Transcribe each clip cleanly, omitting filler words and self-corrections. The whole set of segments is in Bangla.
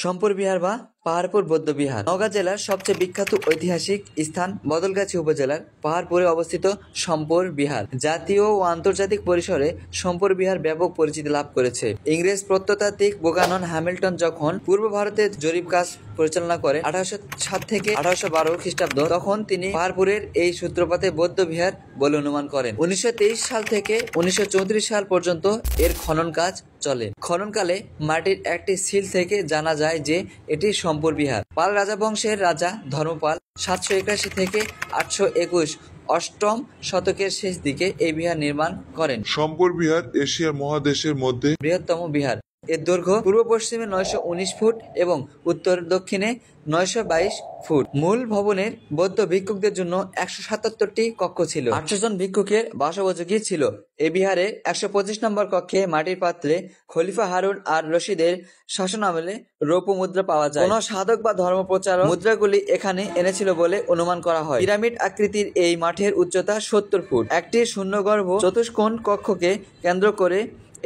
সম্পর বিহার বা পাহাড়পুর বৌদ্ধবিহার নওগাঁ জেলার সবচেয়ে বিখ্যাত ঐতিহাসিক স্থান বদলগাছি উপজেলার পাহাড়পুরে অবস্থিত সম্পর বিহার। জাতীয় ও আন্তর্জাতিক পরিসরে সম্পর বিহার ব্যাপক পরিচিতি লাভ করেছে। ইংরেজ প্রত্নতাত্ত্বিক বুকানন হ্যামিল্টন যখন পূর্ব ভারতের জরিপ কাজ পরিচালনা করেন 1807 থেকে 1812 খ্রিস্টাব্দ, তখন তিনি পাহাড়পুরের এই সূত্রপাতে বৌদ্ধ বিহার বলে অনুমান করেন। 1923 সাল থেকে 1934 সাল পর্যন্ত এর খনন কাজ চলে। খননকালে মাটির একটি সিল থেকে জানা যায় যে এটি সম্পর বিহার। পাল রাজবংশের রাজা ধর্মপাল 781 থেকে 821 অষ্টম শতকের শেষ দিকে এই বিহার নির্মাণ করেন। সম্পর বিহার এশিয়া মহাদেশের মধ্যে বৃহত্তম বিহার। এর দৈর্ঘ্য পূর্ব পশ্চিমে 919 ফুট এবং উত্তর দক্ষিণে 922 ফুট। মূল ভবনের বৌদ্ধ ভিক্ষুকদের জন্য 177টি কক্ষ ছিল। 800 জন ভিক্ষুকের বাসোপযোগী ছিল। এ বিহারে 125 নম্বর কক্ষে মাটির পাত্রে খলিফা হারুন আর রশিদের শাসনামলে রৌপ্য মুদ্রা পাওয়া যায়। কোন সাধক বা ধর্মপ্রচারক মুদ্রাগুলি এখানে এনেছিল বলে অনুমান করা হয়। পিরামিড আকৃতির এই মাঠের উচ্চতা 70 ফুট। একটি শূন্যগর্ভ চতুষ্কোণ কক্ষকে কেন্দ্র করে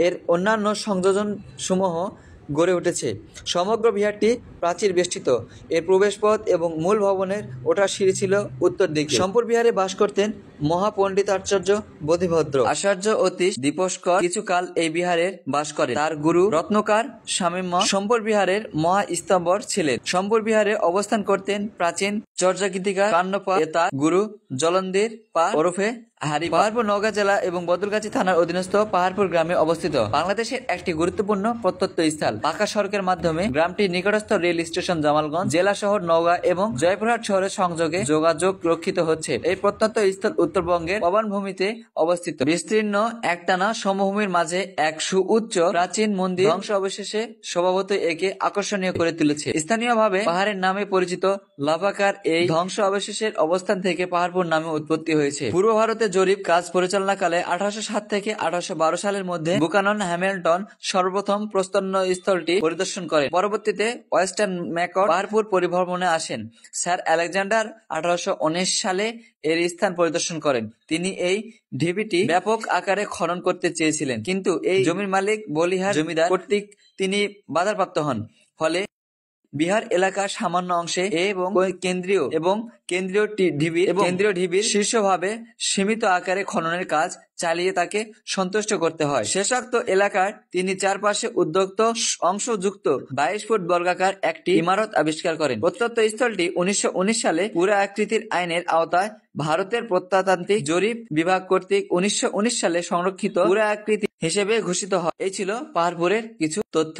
এর অন্যান্য সংযোজন সমূহ গড়ে উঠেছে। সমগ্র বিহারটি প্রাচীর বেষ্টিত। এর প্রবেশপথ এবং মূল ভবনের ওঠার সিঁড়ি ছিল উত্তর দিকে। সম্পর বিহারে বাস করতেন মহাপণ্ডিতাচার্য বোধিভদ্র। আচার্য অতীশ দীপস্কর কিছুকাল এই বিহারে বাস করেন। তার গুরু রত্নকার শামীম সম্পর বিহারের মহাস্তম্ভর ছিলেন। সম্পর বিহারে অবস্থান করতেন প্রাচীন চর্যাগীতিকার কান্নপা। তার গুরু জলন্দির পাল ওরফে হারি। পাহাড়পুর নওগাঁ জেলা এবং বদলগাছি থানার অধীনস্থ পাহাড়পুর গ্রামে অবস্থিত। বাংলাদেশের একটি গুরুত্বপূর্ণ প্রত্নস্থল। পাকা সড়কের মাধ্যমে গ্রামটির নিকটস্থ রেল স্টেশন জামালগঞ্জ, জেলা শহর নওগাঁ এবং জয়পুরহাট শহরের সংযোগে যোগাযোগ রক্ষিত হচ্ছে। এই প্রত্নস্থল উত্তরবঙ্গের প্রবনভূমিতে অবস্থিত। বিস্তীর্ণ একটানা সমভূমির মাঝে এক সুউচ্চ প্রাচীন মন্দির ধ্বংস অবশেষে স্বভাবতই একে আকর্ষণীয় করে তুলেছে। স্থানীয়ভাবে পাহাড়ের নামে পরিচিত লাভাকার এই ধ্বংস অবশেষের অবস্থান থেকে পাহাড়পুর নামে উৎপত্তি হয়েছে। পূর্ব ভারতে জরিপ কাজ পরিচালনাকালে 1807 থেকে 1812 সালের মধ্যে বুকানন হ্যামিল্টন সর্বপ্রথম প্রত্নস্থলটি পরিদর্শন করেন। পরবর্তীতে ওয়েস্টার্ন ম্যাকট পাহাড়পুর পরিভ্রমণে আসেন। স্যার আলেকজান্ডার 1819 সালে এর স্থান পরিদর্শন করেন। তিনি এই ঢিবিটি ব্যাপক আকারে খনন করতে চেয়েছিলেন, কিন্তু এই জমির মালিক বলিহার জমিদার কর্তৃক তিনি বাধাপ্রাপ্ত হন। ফলে বিহার এলাকার সামান্য অংশে কেন্দ্রীয় ঢিবির শীর্ষভাবে সীমিত আকারে খননের কাজ চালিয়ে তাকে সন্তুষ্ট করতে হয়। শেষোক্ত এলাকার তিনি চারপাশে উদ্যুক্ত অংশযুক্ত 22 ফুট বর্গাকার একটি ইমারত আবিষ্কার করেন। প্রত্নস্থলটি 1919 সালে পুরা আকৃতির আইনের আওতায় ভারতের প্রত্নতাত্ত্বিক জরিপ বিভাগ কর্তৃক 1919 সালে সংরক্ষিত পুরা আকৃতি হিসেবে ঘোষিত হয়। এই ছিল পাহাড়পুরের কিছু তথ্য।